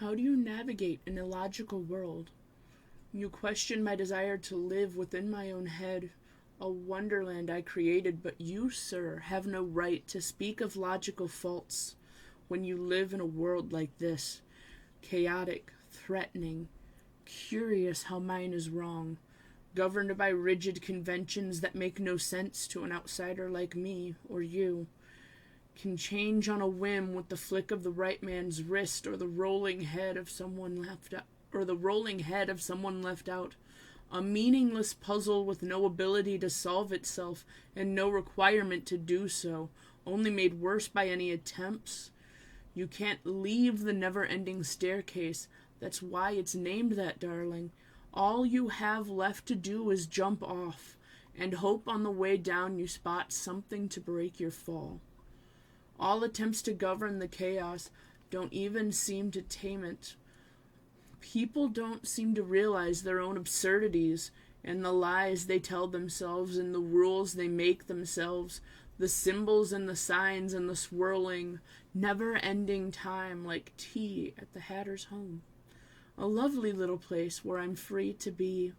How do you navigate an illogical world? You question my desire to live within my own head, a wonderland I created, but you, sir, have no right to speak of logical faults when you live in a world like this, chaotic, threatening, curious how mine is wrong, governed by rigid conventions that make no sense to an outsider like me or you, can change on a whim with the flick of the right man's wrist or the rolling head of someone left out, a meaningless puzzle with no ability to solve itself and no requirement to do so, only made worse by any attempts. You can't leave the never-ending staircase. That's why it's named that, darling. All you have left to do is jump off, and hope on the way down you spot something to break your fall. All attempts to govern the chaos don't even seem to tame it. People don't seem to realize their own absurdities and the lies they tell themselves and the rules they make themselves, the symbols and the signs and the swirling, never-ending time like tea at the Hatter's home. A lovely little place where I'm free to be.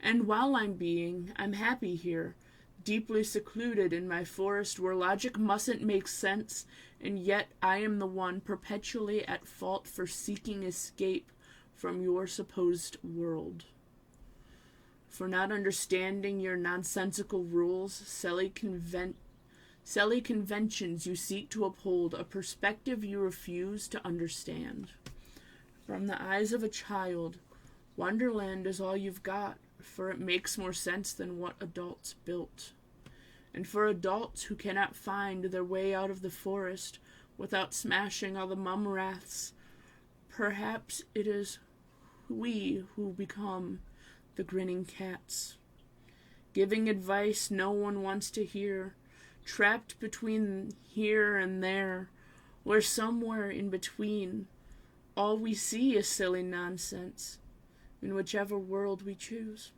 And while I'm being, I'm happy here, deeply secluded in my forest where logic mustn't make sense, and yet I am the one perpetually at fault for seeking escape from your supposed world. For not understanding your nonsensical rules, silly conventions you seek to uphold, a perspective you refuse to understand. From the eyes of a child, Wonderland is all you've got, for it makes more sense than what adults built. And for adults who cannot find their way out of the forest without smashing all the mumraths, perhaps it is we who become the grinning cats, giving advice no one wants to hear, trapped between here and there, where somewhere in between all we see is silly nonsense, in whichever world we choose.